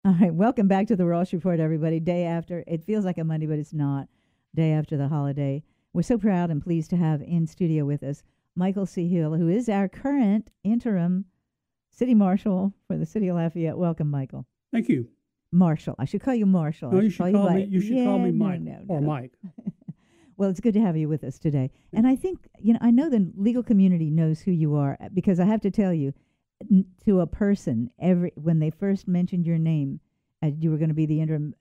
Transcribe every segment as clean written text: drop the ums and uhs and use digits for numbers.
All right, welcome back to the Ross Report, everybody. Day after, it feels like a Monday, but it's not. Day after the holiday. We're so proud and pleased to have in studio with us Michael C. Hill, who is our current interim city marshal for the city of Lafayette. Welcome, Michael. Thank you. Marshal. I should call you Marshal. No, I you should call should you call me. by You should call me Mike no, or no. Mike. Well, it's good to have you with us today. And I think, I know the legal community knows who you are because I have to tell you, to a person, when they first mentioned your name, you were going to be the interim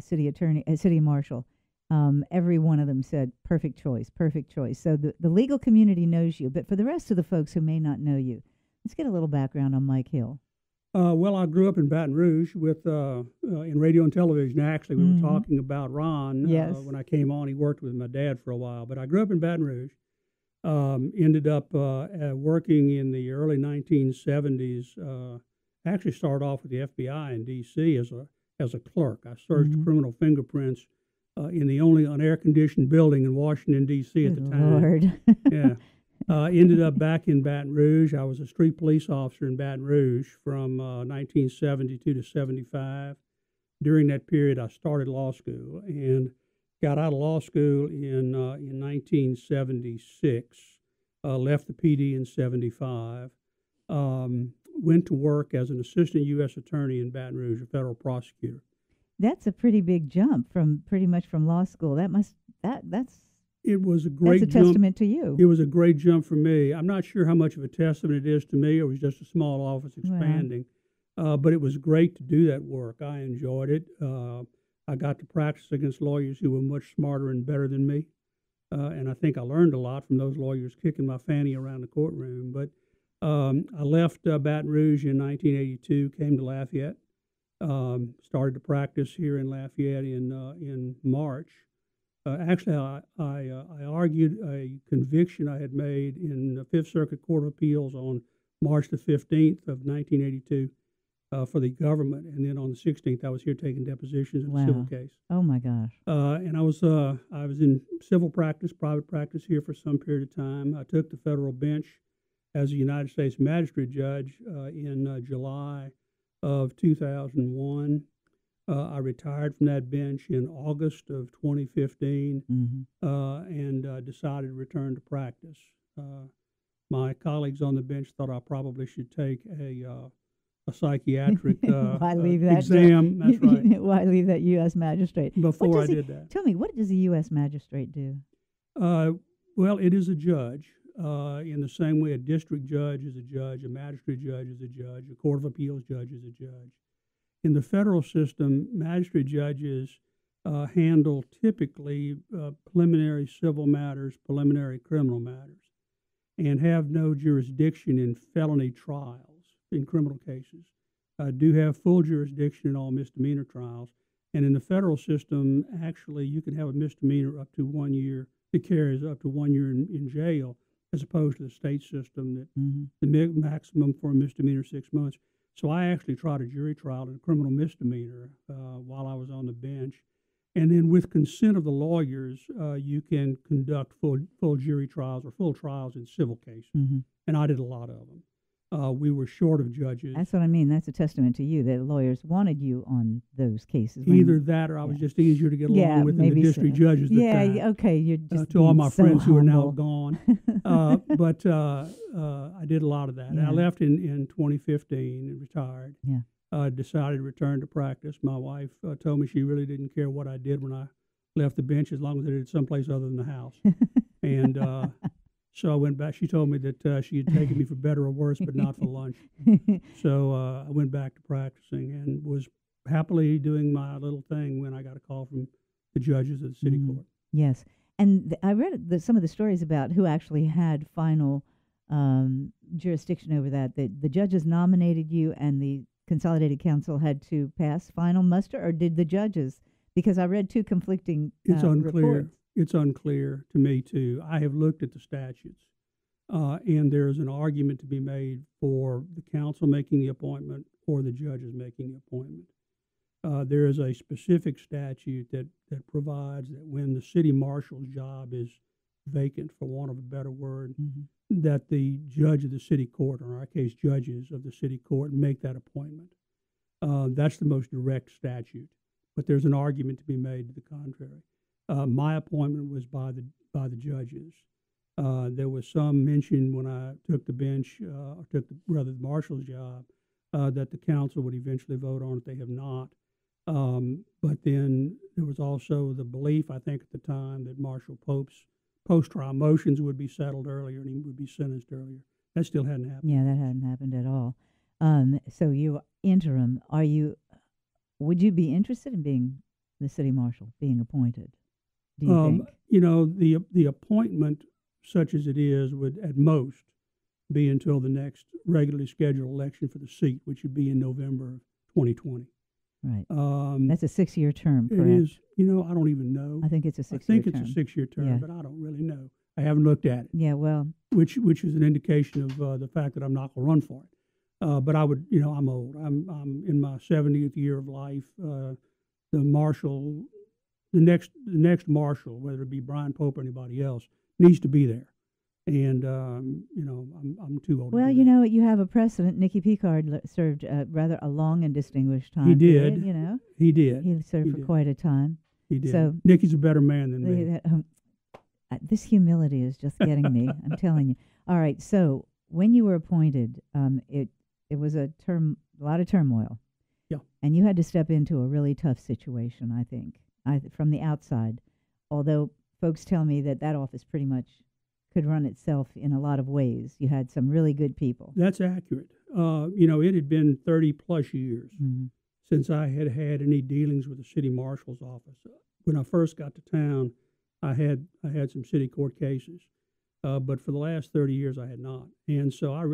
city attorney, city marshal. Every one of them said, perfect choice, perfect choice. So the legal community knows you. But for the rest of the folks who may not know you, let's get a little background on Mike Hill. Well, I grew up in Baton Rouge with in radio and television. Actually, we were talking about Ron Yes. when I came on. He worked with my dad for a while, but I grew up in Baton Rouge. Ended up working in the early 1970s. Actually, started off with the FBI in D.C. as a clerk. I searched criminal fingerprints in the only air conditioned building in Washington D.C. at the time. Lord. Yeah. Ended up back in Baton Rouge. I was a street police officer in Baton Rouge from 1972 to 75. During that period, I started law school and got out of law school in 1976. Left the PD in 75. Went to work as an assistant U.S. attorney in Baton Rouge, a federal prosecutor. That's a pretty big jump from pretty much from law school. That's It was a great that's a jump. testament to you. It was a great jump for me. I'm not sure how much of a testament it is to me. It was just a small office expanding. But it was great to do that work. I enjoyed it. I got to practice against lawyers who were much smarter and better than me. And I think I learned a lot from those lawyers kicking my fanny around the courtroom. But I left Baton Rouge in 1982, came to Lafayette, started to practice here in Lafayette in March. Actually, I argued a conviction I had made in the Fifth Circuit Court of Appeals on March the 15th of 1982 for the government, and then on the 16th I was here taking depositions in a civil case. Oh my gosh! And I was in civil practice, private practice here for some period of time. I took the federal bench as a United States magistrate judge in July of 2001. I retired from that bench in August of 2015 and decided to return to practice. My colleagues on the bench thought I probably should take a psychiatric Why leave that exam. That's right. Why leave that U.S. magistrate? Before I did that. Tell me, what does a U.S. magistrate do? Well, it is a judge. In the same way a district judge is a judge, a magistrate judge is a judge, a court of appeals judge is a judge. In the federal system, magistrate judges handle typically preliminary civil matters, preliminary criminal matters, and have no jurisdiction in felony trials in criminal cases. Do have full jurisdiction in all misdemeanor trials. And in the federal system, actually, you can have a misdemeanor up to 1 year. It carries up to 1 year in jail, as opposed to the state system that the maximum for a misdemeanor 6 months. So I actually tried a jury trial in a criminal misdemeanor while I was on the bench. And then with consent of the lawyers, you can conduct full jury trials or full trials in civil cases. And I did a lot of them. We were short of judges. That's what I mean. That's a testament to you that lawyers wanted you on those cases. Either that or I was just easier to get along with than the district judges. Okay. You're just to all my so friends who are now humble. gone. But I did a lot of that. And I left in 2015 and retired. Decided to return to practice. My wife told me she really didn't care what I did when I left the bench as long as I did it someplace other than the house. And so I went back. She told me that she had taken me for better or worse, but not for lunch. So I went back to practicing and was happily doing my little thing when I got a call from the judges of the city court. Yes. And I read some of the stories about who actually had final jurisdiction over that. The judges nominated you and the Consolidated Council had to pass final muster, or did the judges? Because I read two conflicting It's unclear. reports. It's unclear to me, too. I have looked at the statutes, and there's an argument to be made for the council making the appointment or the judges making the appointment. There is a specific statute that provides that when the city marshal's job is vacant, for want of a better word, that the judge of the city court, or in our case, judges of the city court, make that appointment. That's the most direct statute. But there's an argument to be made to the contrary. My appointment was by the judges. There was some mention when I took the bench, or took the marshal's job, that the council would eventually vote on it. They have not. But then there was also the belief, I think at the time, that Marshal Pope's post-trial motions would be settled earlier and he would be sentenced earlier. That still hadn't happened. Yeah, that hadn't happened at all. So you interim, would you be interested in being the city marshal, being appointed? Do you think? You know, the appointment, such as it is, would at most be until the next regularly scheduled election for the seat, which would be in November of 2020. Right. That's a 6-year term, correct? It is. You know, I don't even know. I think it's a 6-year term. I think it's a 6-year term, yeah. But I don't really know. I haven't looked at it. Yeah, well. Which is an indication of the fact that I'm not going to run for it. But I would, you know, I'm old. I'm in my 70th year of life. The marshal, the next marshal, whether it be Brian Pope or anybody else, needs to be there. And, you know, I'm too old. Well, you know, you have a precedent. Nicky Picard served rather a long and distinguished time. He did. Period, you know. He did. He served for quite a time. He did. So Nicky's a better man than me. This humility is just getting me. I'm telling you. All right. So when you were appointed, it was a lot of turmoil. Yeah. And you had to step into a really tough situation, I think, from the outside. Although folks tell me that office pretty much could run itself in a lot of ways. You had some really good people. That's accurate. You know, it had been 30 plus years since I had had any dealings with the city marshal's office. When I first got to town, I had some city court cases, but for the last 30 years I had not. And so I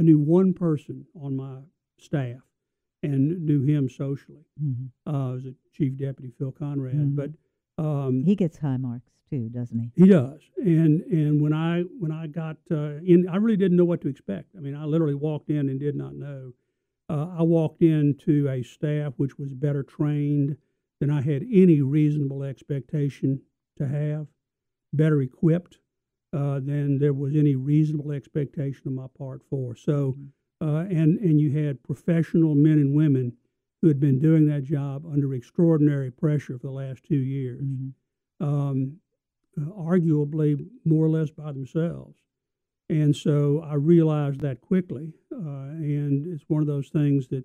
knew one person on my staff and knew him socially. I was a chief deputy, Phil Conrad, but he gets high marks too, doesn't he? He does. And when I got in, I really didn't know what to expect. I mean, I literally walked in and did not know. I walked into a staff which was better trained than I had any reasonable expectation to have, better equipped than there was any reasonable expectation on my part for. So, and you had professional men and women who had been doing that job under extraordinary pressure for the last 2 years. Arguably more or less by themselves. And so I realized that quickly. And it's one of those things that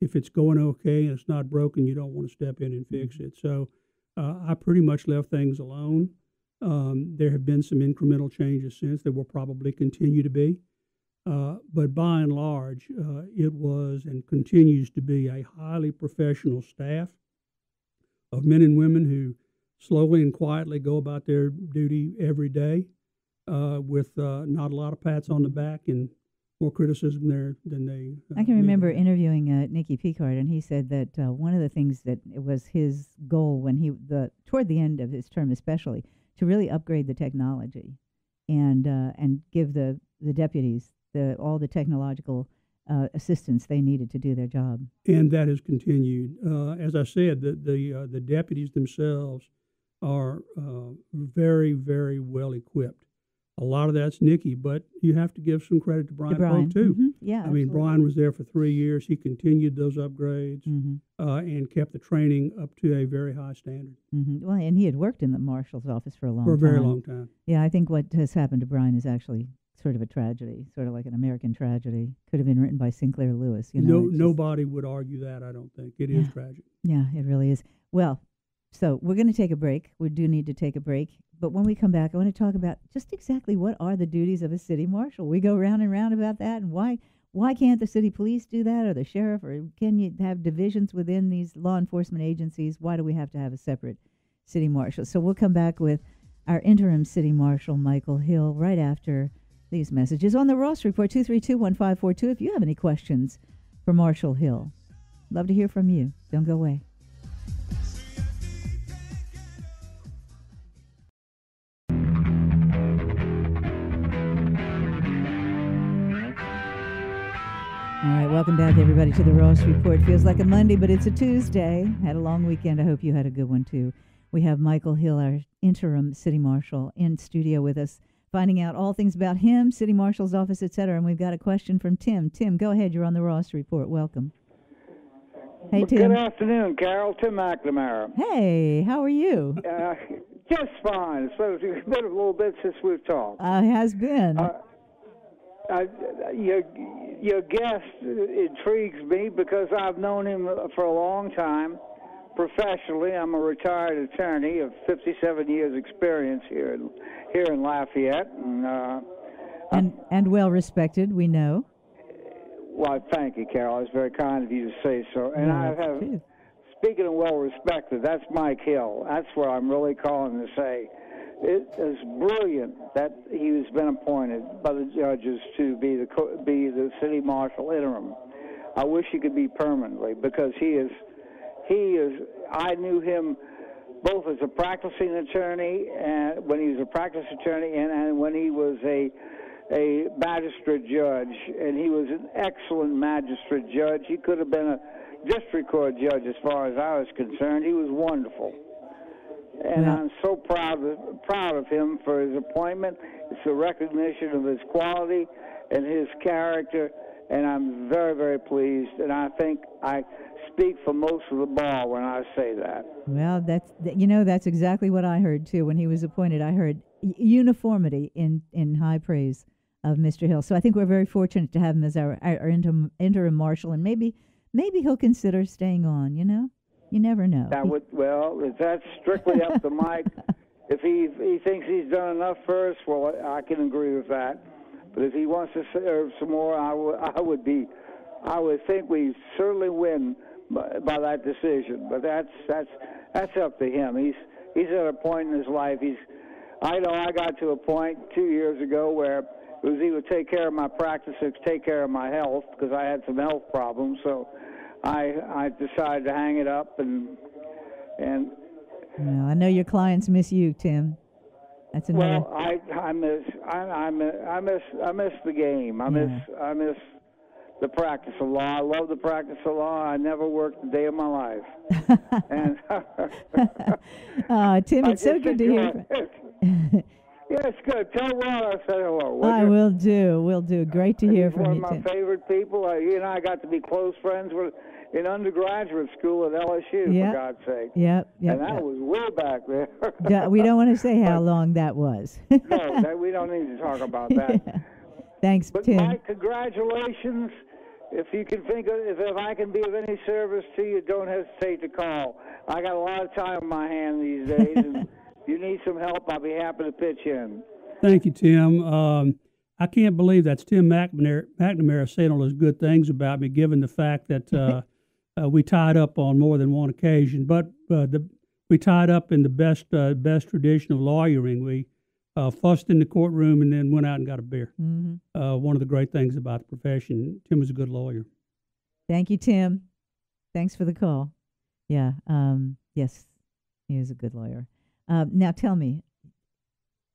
if it's going okay and it's not broken, you don't want to step in and fix it. So I pretty much left things alone. There have been some incremental changes since. There will probably continue to be. But by and large, it was and continues to be a highly professional staff of men and women who slowly and quietly go about their duty every day with not a lot of pats on the back and more criticism there than they. I can remember interviewing Nicky Picard, and he said that one of the things that it was his goal when toward the end of his term especially, to really upgrade the technology and give the deputies all the technological assistance they needed to do their job. And that has continued. As I said, the deputies themselves are very, very well equipped. A lot of that's Nicky, but you have to give some credit to Brian Pope, too. Yeah, I mean, Brian was there for 3 years. He continued those upgrades and kept the training up to a very high standard. Well, and he had worked in the marshal's office for a long time. For a very long time. Yeah, I think what has happened to Brian is actually sort of a tragedy, sort of like an American tragedy. Could have been written by Sinclair Lewis. Nobody would argue that, I don't think. It is tragic. Yeah, it really is. Well, so we're going to take a break. We do need to take a break. But when we come back, I want to talk about just exactly what are the duties of a city marshal. We go round and round about that, and why can't the city police do that, or the sheriff, or can you have divisions within these law enforcement agencies? Why do we have to have a separate city marshal? So we'll come back with our interim city marshal, Michael Hill, right after these messages on the Ross Report, 232-1542. If you have any questions for Marshal Hill, love to hear from you. Don't go away. All right, welcome back, everybody, to the Ross Report. Feels like a Monday, but it's a Tuesday. Had a long weekend. I hope you had a good one, too. We have Michael Hill, our interim city marshal, in studio with us, finding out all things about him, city marshal's office, etc. And we've got a question from Tim. Tim, go ahead. You're on the Ross Report. Welcome. Hey, Well, Tim. good afternoon, Carol. Tim McNamara. Hey, how are you? Just fine. So it's been a little bit since we've talked. Has been. Your guest intrigues me because I've known him for a long time professionally. I'm a retired attorney of 57 years experience here in Lafayette. And well respected, we know. Well, thank you, Carol. It's very kind of you to say so. And I have, speaking of well respected, that's Mike Hill. That's what I'm really calling to say. It is brilliant that he's been appointed by the judges to be the City Marshal Interim. I wish he could be permanently, because he is. I knew him both as a practicing attorney, and when he was a practice attorney, and when he was a magistrate judge, and he was an excellent magistrate judge. He could have been a district court judge as far as I was concerned. He was wonderful. And I'm so proud of him for his appointment. It's a recognition of his quality and his character, and I'm very, very pleased. And I think I speak for most of the bar when I say that. Well, that's exactly what I heard too when he was appointed. I heard uniformity in high praise of Mr. Hill. So I think we're very fortunate to have him as our interim marshal, and maybe he'll consider staying on. You never know. That's strictly up to Mike. If he thinks he's done enough for us, well, I can agree with that. But if he wants to serve some more, I would think we certainly win by that decision. But that's up to him. He's at a point in his life. I know I got to a point 2 years ago where it was either take care of my practice or take care of my health, because I had some health problems. So I decided to hang it up and. Well, I know your clients miss you, Tim. That's another. Well, I miss the game. I miss the practice of law. I love the practice of law. I never worked a day of my life. And Tim, it's so good to hear. Yeah, it's good. Tell Ron I said hello. I will do. Will do. Great to hear from you, Tim. One of my favorite people. I got to be close friends with in undergraduate school at LSU, for God's sake. Yep. And that was way back there. We don't want to say how long that was. No, we don't need to talk about that. Yeah. Thanks, but Tim. Mike, congratulations. If you can think of, if I can be of any service to you, don't hesitate to call. I got a lot of time on my hand these days, and if you need some help, I'll be happy to pitch in. Thank you, Tim. I can't believe that's Tim McNamara saying all those good things about me, given the fact that we tied up on more than one occasion. But we tied up in the best tradition of lawyering. We fussed in the courtroom and then went out and got a beer. Mm-hmm. One of the great things about the profession. Tim was a good lawyer. Thank you, Tim. Thanks for the call. Yeah. Yes, he is a good lawyer. Now tell me,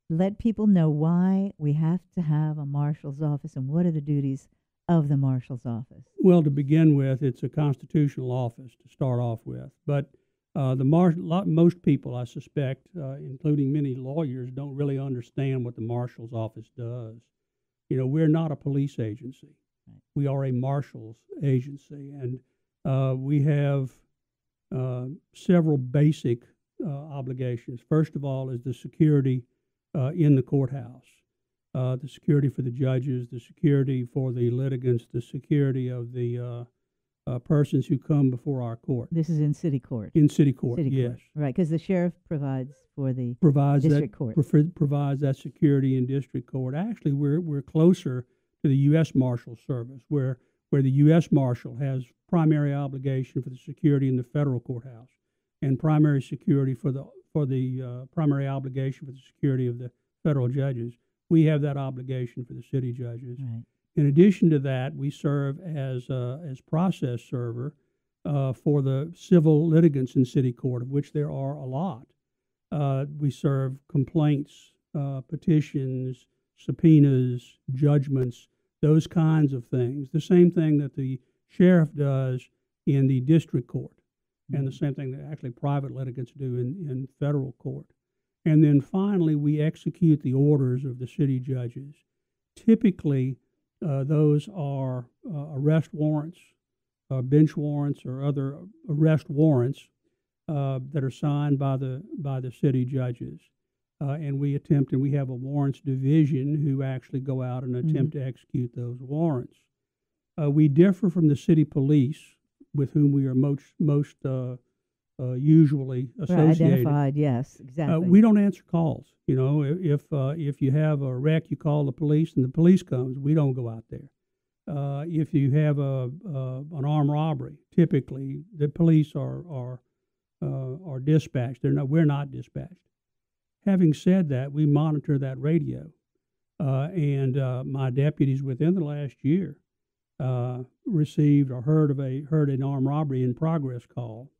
let people know why we have to have a marshal's office and what are the duties of the marshal's office. Well, to begin with, it's a constitutional office to start off with. But most people, I suspect, including many lawyers, don't really understand what the marshal's office does. We're not a police agency. Right. We are a marshal's agency, and we have several basic obligations. First of all is the security in the courthouse, the security for the judges, the security for the litigants, the security of the persons who come before our court. This is in city court. In city court, yes. Court. Right, because the sheriff provides for the district court. Provides that security in district court. Actually, we're closer to the U.S. Marshal Service, where the U.S. Marshal has primary obligation for the security in the federal courthouse, and primary security for the primary obligation for the security of the federal judges. We have that obligation for the city judges. Right. In addition to that, we serve as process server for the civil litigants in city court, of which there are a lot. We serve complaints, petitions, subpoenas, judgments, those kinds of things. The same thing that the sheriff does in the district court, and the same thing that actually private litigants do in federal court. And then finally, we execute the orders of the city judges. Typically, those are arrest warrants, bench warrants or other arrest warrants that are signed by the city judges. And we have a warrants division who actually go out and attempt to execute those warrants. We differ from the city police, with whom we are most usually associated. Identified, yes, exactly. We don't answer calls. You know, if you have a wreck, you call the police, and the police comes. We don't go out there. If you have an armed robbery, typically the police are dispatched. We're not dispatched. Having said that, we monitor that radio, and my deputies within the last year received or heard an armed robbery in progress call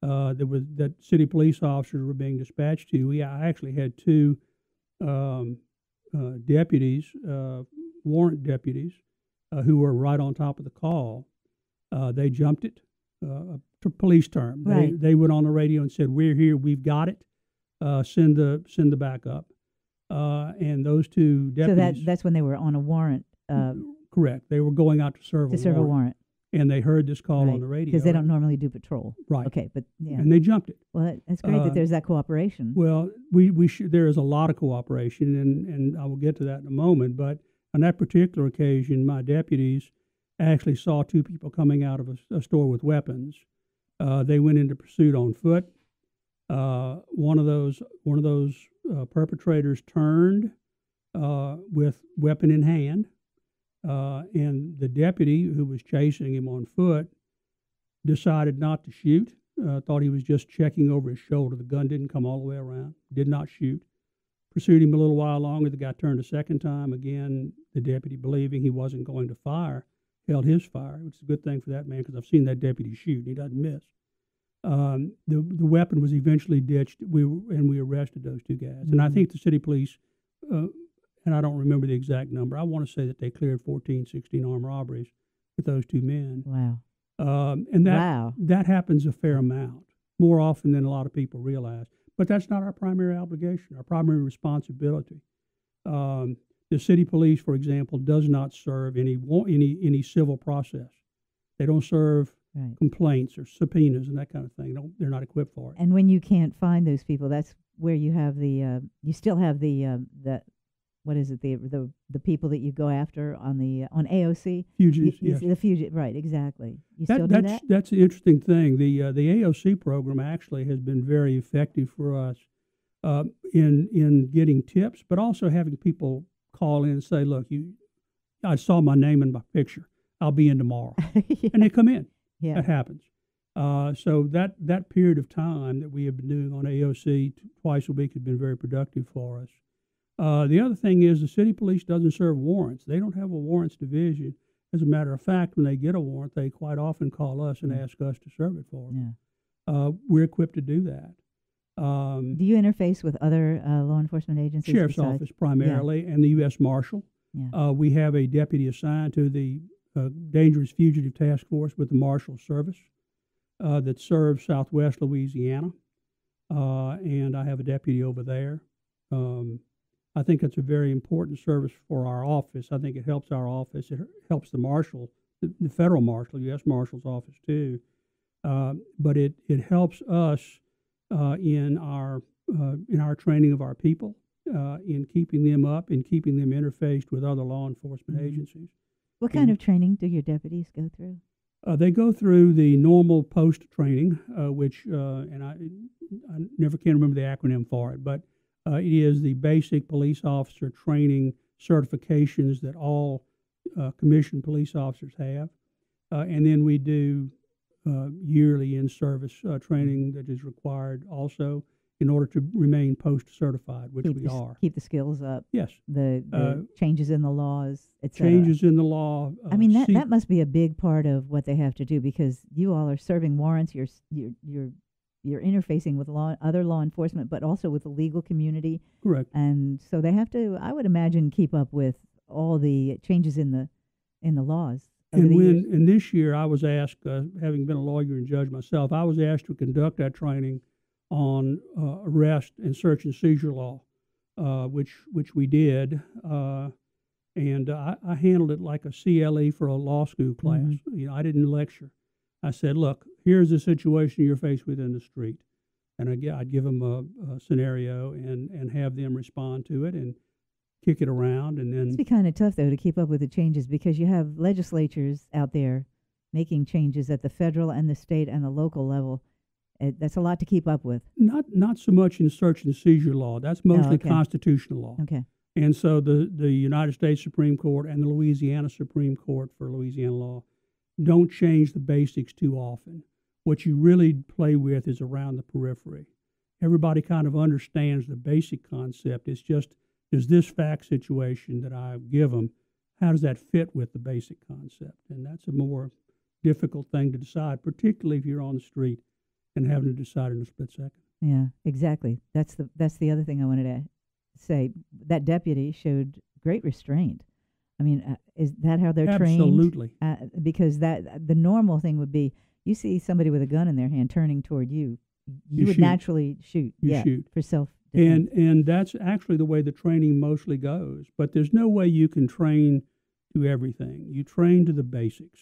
that city police officers were being dispatched to. I actually had two deputies, warrant deputies, who were right on top of the call. They jumped it, to police term. Right. They went on the radio and said, "We're here. We've got it. Send the backup." And those two deputies. So that's when they were on a warrant. Correct. They were going out to serve a warrant. And they heard this call on the radio. Because they don't normally do patrol. Right. Okay, but yeah. And they jumped it. Well, that's great that there's that cooperation. Well, there is a lot of cooperation, and I will get to that in a moment. But on that particular occasion, my deputies actually saw two people coming out of a store with weapons. They went into pursuit on foot. One of those perpetrators turned with weapon in hand. And the deputy who was chasing him on foot decided not to shoot, thought he was just checking over his shoulder. The gun didn't come all the way around, did not shoot. Pursued him a little while longer. The guy turned a second time. Again, the deputy, believing he wasn't going to fire, held his fire, which is a good thing for that man because I've seen that deputy shoot. He doesn't miss. The weapon was eventually ditched, we arrested those two guys. And I think the city police, and I don't remember the exact number, I want to say that they cleared 14, 16 armed robberies with those two men. Wow. And that happens a fair amount, more often than a lot of people realize. But that's not our primary obligation, our primary responsibility. The city police, for example, does not serve any civil process. They don't serve complaints or subpoenas and that kind of thing. They're not equipped for it. And when you can't find those people, that's where you have you still have the what is it, the people that you go after on AOC? Fugitives, yes. The fugitive, right, exactly. You still do that? That's the interesting thing. The AOC program actually has been very effective for us in getting tips, but also having people call in and say, "Look, I saw my name in my picture. I'll be in tomorrow." Yeah. And they come in. Yeah. That happens. So that period of time that we have been doing on AOC twice a week has been very productive for us. The other thing is the city police doesn't serve warrants. They don't have a warrants division. As a matter of fact, when they get a warrant, they quite often call us and ask us to serve it for them. Yeah. We're equipped to do that. Do you interface with other law enforcement agencies? Sheriff's Office primarily, and the U.S. Marshal. Yeah. We have a deputy assigned to the Dangerous Fugitive Task Force with the Marshal Service that serves Southwest Louisiana, and I have a deputy over there. I think it's a very important service for our office. I think it helps our office. It helps the Marshal, the Federal Marshal, U.S. Marshal's office too. But it helps us in our training of our people, in keeping them up, in keeping them interfaced with other law enforcement agencies. What kind of training do your deputies go through? They go through the normal post training, which and I never can remember the acronym for it, but it is the basic police officer training certifications that all commissioned police officers have. And then we do yearly in-service training that is required also in order to remain post-certified, which we are. Keep the skills up. Yes. The changes in the laws, etc. Changes in the law. I mean, that must be a big part of what they have to do because you all are serving warrants. You're interfacing with other law enforcement, but also with the legal community. Correct. And so they have to, I would imagine, keep up with all the changes in the laws. And this year I was asked, having been a lawyer and judge myself, I was asked to conduct that training on arrest and search and seizure law, which we did. And I handled it like a CLE for a law school class. Mm-hmm. I didn't lecture. I said, look, here's the situation you're faced with in the street. And I'd give them a scenario and have them respond to it and kick it around. And then It'd be kind of tough, though, to keep up with the changes because you have legislatures out there making changes at the federal and the state and the local level. That's a lot to keep up with. Not so much in search and seizure law. That's mostly constitutional law. Okay. And so the United States Supreme Court and the Louisiana Supreme Court for Louisiana law don't change the basics too often. What you really play with is around the periphery. Everybody kind of understands the basic concept. It's just, does this fact situation that I give them, how does that fit with the basic concept? And that's a more difficult thing to decide, particularly if you're on the street and having to decide in a split second. Yeah, exactly. That's the other thing I wanted to say. That deputy showed great restraint. I mean, is that how they're trained? Absolutely. Because the normal thing would be, you see somebody with a gun in their hand turning toward you, you would shoot. naturally shoot. You shoot. For self-defense. And that's actually the way the training mostly goes. But there's no way you can train to everything. You train to the basics.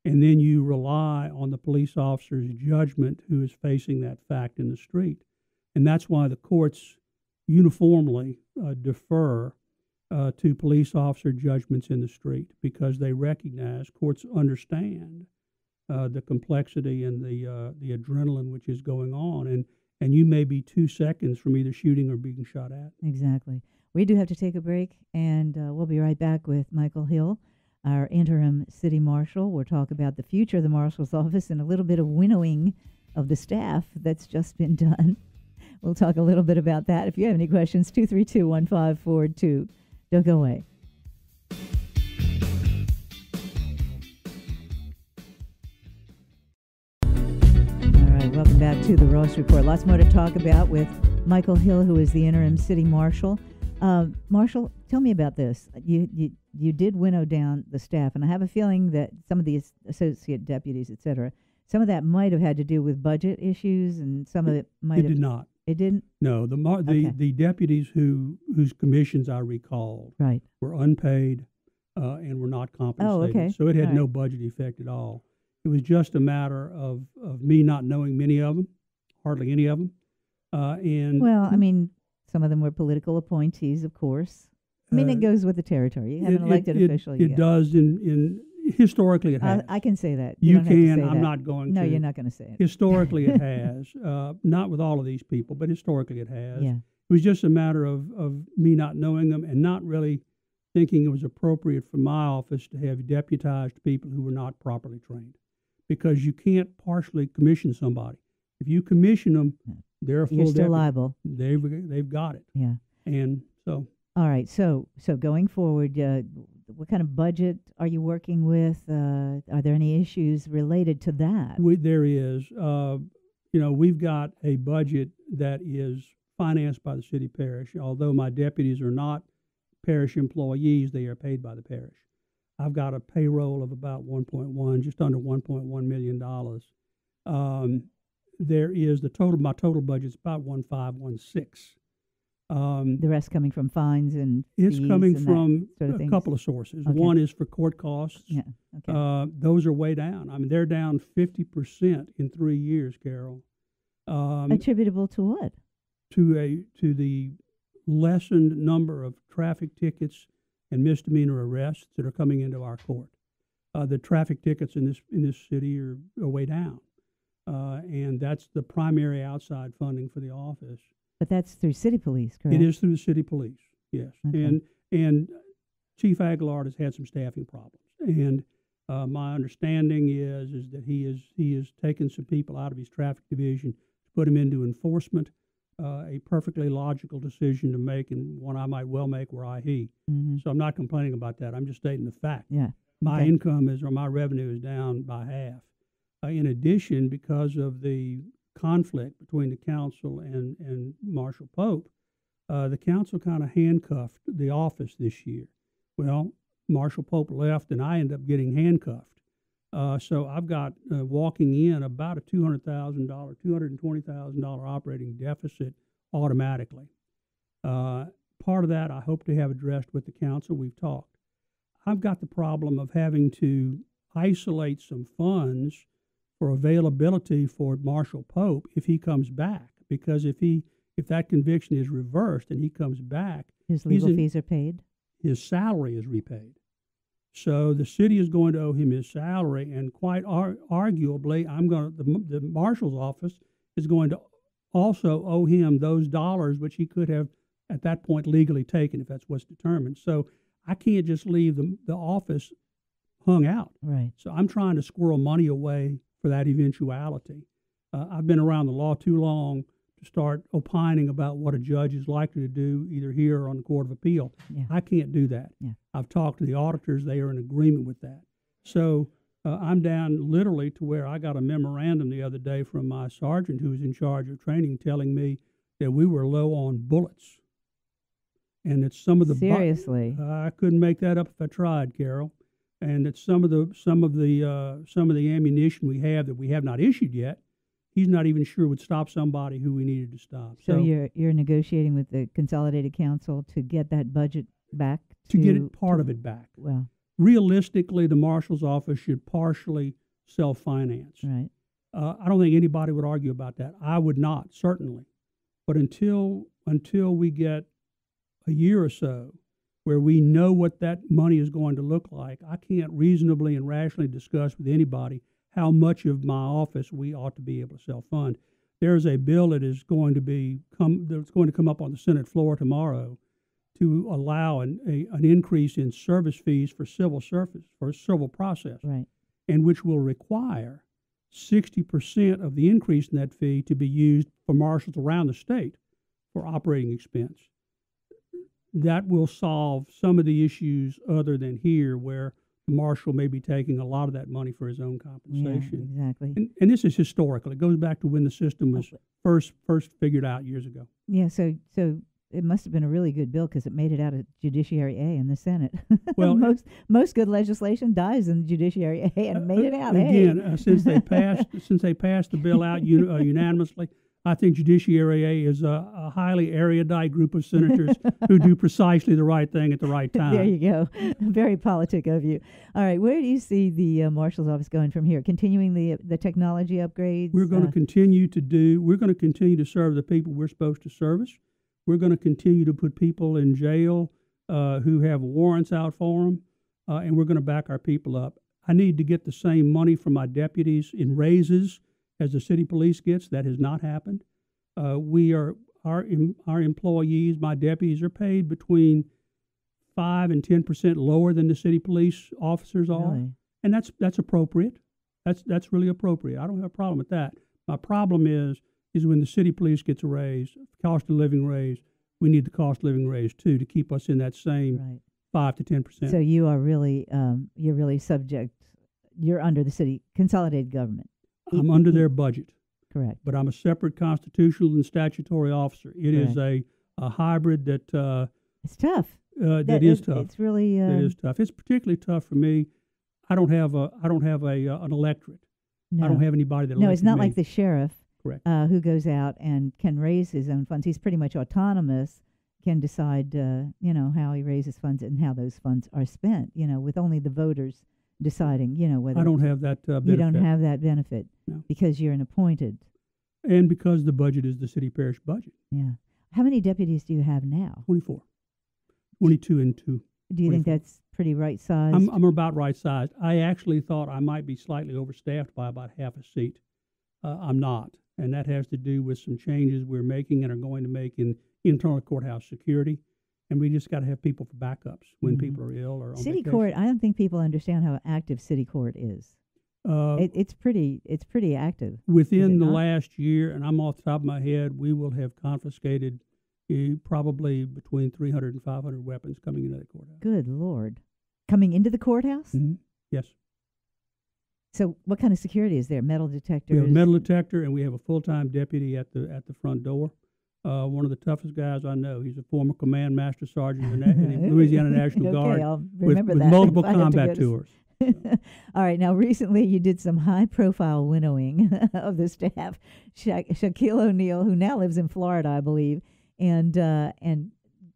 And then you rely on the police officer's judgment who is facing that fact in the street. And that's why the courts uniformly defer to police officer judgments in the street, because they recognize, courts understand the complexity and the adrenaline which is going on. And you may be 2 seconds from either shooting or being shot at. Exactly. We do have to take a break, and we'll be right back with Michael Hill, our interim city marshal. We'll talk about the future of the marshal's office and a little bit of winnowing of the staff that's just been done. We'll talk a little bit about that. If you have any questions, 232-1542. Don't go away. All right, welcome back to the Ross Report. Lots more to talk about with Michael Hill, who is the interim city marshal. Marshal, tell me about this. You did winnow down the staff, and I have a feeling that some of these associate deputies, et cetera, some of that might have had to do with budget issues, and some of it might have... It did not. It didn't? No, the deputies whose commissions I recalled were unpaid and were not compensated. Oh, okay. So it had no budget effect at all. It was just a matter of me not knowing many of them, hardly any of them. Well, I mean, some of them were political appointees, of course. I mean, it goes with the territory. You have an elected official. It does in historically it has. I can say that. You can. I'm not going to. No, you're not going to say it. Historically it has. Not with all of these people, but historically it has. Yeah. It was just a matter of me not knowing them and not really thinking it was appropriate for my office to have deputized people who were not properly trained. Because you can't partially commission somebody. If you commission them, they're a full deputy. You're still liable. They've got it. Yeah. And so. All right. So going forward, what kind of budget are you working with? Are there any issues related to that? There is. We've got a budget that is financed by the city parish. Although my deputies are not parish employees, they are paid by the parish. I've got a payroll of about just under $1.1 million. There is my total budget is about 1.516. The rest coming from fines and it's fees coming and from sort of a couple of sources. Okay. One is for court costs. Yeah. Okay. Those are way down. I mean, they're down 50% in 3 years, Carol. Attributable to what? To the lessened number of traffic tickets and misdemeanor arrests that are coming into our court. The traffic tickets in this city are way down, and that's the primary outside funding for the office. But that's through city police, correct? It is through the city police, yes. Okay. And Chief Aguilar has had some staffing problems, and my understanding is that he has taken some people out of his traffic division, put them into enforcement. A perfectly logical decision to make, and one I might well make were I he. Mm-hmm. So I'm not complaining about that. I'm just stating the fact. Yeah. My income my revenue is down by half. In addition, because of the conflict between the council and Marshal Pope, the council kind of handcuffed the office this year. Well, Marshal Pope left, and I ended up getting handcuffed. So I've got walking in about a $220,000 operating deficit automatically. Part of that I hope to have addressed with the council. We've talked. I've got the problem of having to isolate some funds for availability for Marshal Pope if he comes back, because if that conviction is reversed and he comes back, his legal fees are paid. His salary is repaid. So the city is going to owe him his salary, and quite arguably, the marshal's office is going to also owe him those dollars which he could have at that point legally taken if that's what's determined. So I can't just leave the office hung out. Right. So I'm trying to squirrel money away for that eventuality. I've been around the law too long to start opining about what a judge is likely to do either here or on the Court of Appeal. Yeah. I can't do that. Yeah. I've talked to the auditors. They are in agreement with that. So I'm down literally to where I got a memorandum the other day from my sergeant who was in charge of training telling me that we were low on bullets. And that some of the seriously, I couldn't make that up if I tried, Carol. And that some of the ammunition we have that we have not issued yet, he's not even sure would stop somebody who we needed to stop. So you're negotiating with the Consolidated Council to get that budget back? To get part of it back. Well, realistically, the Marshal's office should partially self-finance. Right. I don't think anybody would argue about that. I would not, certainly. But until we get a year or so where we know what that money is going to look like, I can't reasonably and rationally discuss with anybody how much of my office we ought to be able to self-fund. There is a bill that is going to come up on the Senate floor tomorrow to allow an increase in service fees for civil process, right, and which will require 60% of the increase in that fee to be used for marshals around the state for operating expense. That will solve some of the issues other than here, where the marshal may be taking a lot of that money for his own compensation. Yeah, exactly. And this is historical. It goes back to when the system was first figured out years ago. Yeah, so it must have been a really good bill because it made it out of Judiciary A in the Senate. Well, most good legislation dies in Judiciary A, and made it out. Again, since they passed the bill out unanimously, I think Judiciary A is a highly erudite group of senators who do precisely the right thing at the right time. There you go. Very politic of you. All right, where do you see the Marshal's office going from here? Continuing the technology upgrades? We're going to continue to serve the people we're supposed to service. We're going to continue to put people in jail who have warrants out for them, and we're going to back our people up. I need to get the same money from my deputies in raises as the city police gets. That has not happened. Our employees, my deputies, are paid between 5 and 10% lower than the city police officers are, really? And that's appropriate. That's really appropriate. I don't have a problem with that. My problem is when the city police gets a raise, cost of living raise, we need the cost of living raise too to keep us in that same 5 to 10%. So you are really you're under the city consolidated government. I'm under their budget. Correct. But I'm a separate constitutional and statutory officer. It is a hybrid that it's tough. That is tough. It's really that is tough. It's particularly tough for me. I don't have an electorate. No. I don't have anybody that. No, it's not me. like the sheriff. Correct. Who goes out and can raise his own funds. He's pretty much autonomous. Can decide how he raises funds and how those funds are spent. With only the voters deciding, whether I don't have that benefit. You don't have that benefit no. because you're an appointed. And because the budget is the city parish budget. Yeah. How many deputies do you have now? 24. 22 and 2. Do you 24. think that's pretty right sized? I'm about right sized. I actually thought I might be slightly overstaffed by about half a seat. I'm not. And that has to do with some changes we're making and are going to make in internal courthouse security. And we just got to have people for backups when people are ill or on City vacation. court, I don't think people understand how active city court is. It's pretty active. Within the last year, and I'm off the top of my head, we will have confiscated probably between 300 and 500 weapons coming into the courthouse. Good Lord. Coming into the courthouse? Mm-hmm. Yes. So what kind of security is there? Metal detectors? We have a metal detector, and we have a full-time deputy at the front door. One of the toughest guys I know. He's a former command master sergeant in the Louisiana National Guard I'll remember with that multiple combat tours. All right. Now, recently you did some high-profile winnowing of the staff. Shaquille O'Neal, who now lives in Florida, I believe, and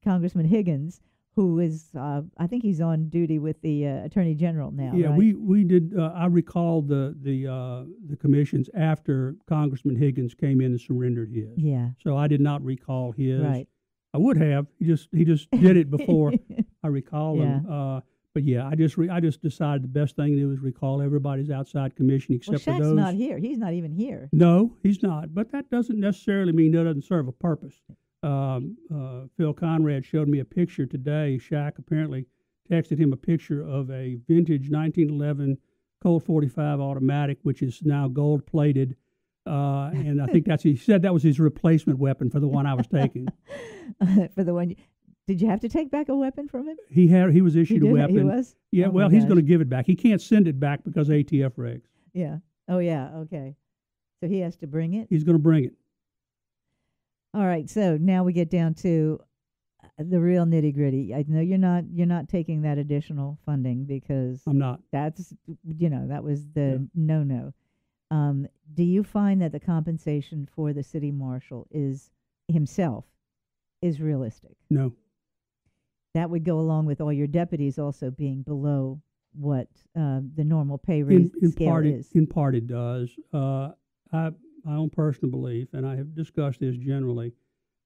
Congressman Higgins, who is, I think he's on duty with the Attorney General now. Yeah, right? we did. I recall the commissions after Congressman Higgins came in and surrendered his. Yeah. So I did not recall his. Right. I would have. He just did it before I recall him. But yeah, I just decided the best thing to do is recall everybody's outside commission except well, for Shaq's those. not here. He's not even here. No, he's not. But that doesn't necessarily mean that doesn't serve a purpose. Phil Conrad showed me a picture today. Shaq apparently texted him a picture of a vintage 1911 Colt 45 automatic, which is now gold plated. And I think he said that was his replacement weapon for the one I was taking. For the one, did you have to take back a weapon from him? He was issued a weapon. He was? Yeah, oh well, he's going to give it back. He can't send it back because of ATF regs. Yeah. Oh, yeah. Okay. So he has to bring it? He's going to bring it. All right, so now we get down to the real nitty gritty. I know you're not taking that additional funding because I'm not. That's that was the no. Do you find that the compensation for the city marshal is realistic? No. That would go along with all your deputies also being below what the normal pay raise scale is. In part, it does. My own personal belief, and I have discussed this generally,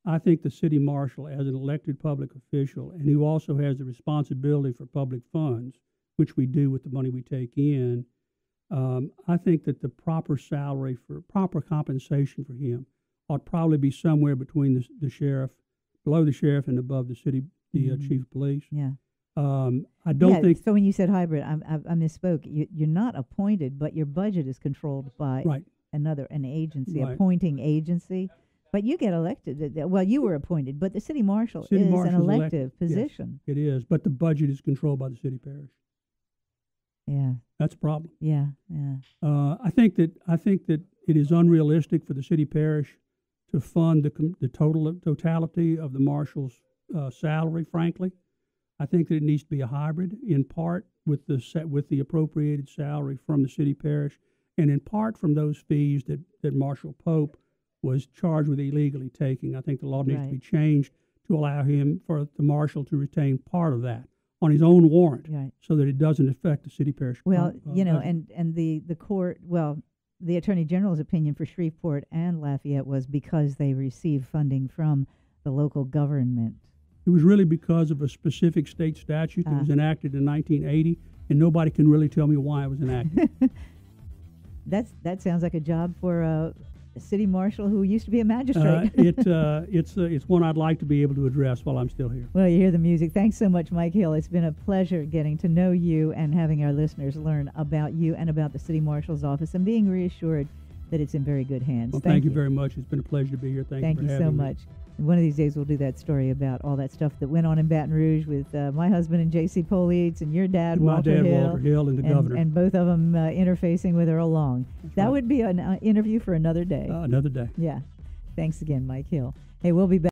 I think the city marshal, as an elected public official, and who also has the responsibility for public funds, which we do with the money we take in, I think that the proper compensation for him ought probably be somewhere between the sheriff, below the sheriff, and above the city, chief of police. Yeah. I don't think. So when you said hybrid, I misspoke. You're not appointed, but your budget is controlled by an agency, appointing agency. But you get elected. Well, you were appointed, but the city marshal is an elective position. Yes, it is, but the budget is controlled by the city parish. Yeah, that's a problem. Yeah. I think that it is unrealistic for the city parish to fund the totality of the marshal's salary. Frankly, I think that it needs to be a hybrid, in part with the appropriated salary from the city parish, and in part from those fees that Marshal Pope was charged with illegally taking. I think the law needs to be changed to allow for the marshal to retain part of that on his own warrant, so that it doesn't affect the city parish. Well, and the court, the Attorney General's opinion for Shreveport and Lafayette was because they receive funding from the local government. It was really because of a specific state statute that was enacted in 1980, and nobody can really tell me why it was enacted. That sounds like a job for a city marshal who used to be a magistrate. It's one I'd like to be able to address while I'm still here. Well, you hear the music. Thanks so much, Mike Hill. It's been a pleasure getting to know you and having our listeners learn about you and about the city marshal's office and being reassured that it's in very good hands. Well, thank you very much. It's been a pleasure to be here. Thank you for having so me. much. And one of these days we'll do that story about all that stuff that went on in Baton Rouge with my husband and J.C. Polites and your dad, Walter Hill, and the governor. And both of them interfacing with her along. That would be an interview for another day. Another day. Yeah. Thanks again, Mike Hill. Hey, we'll be back.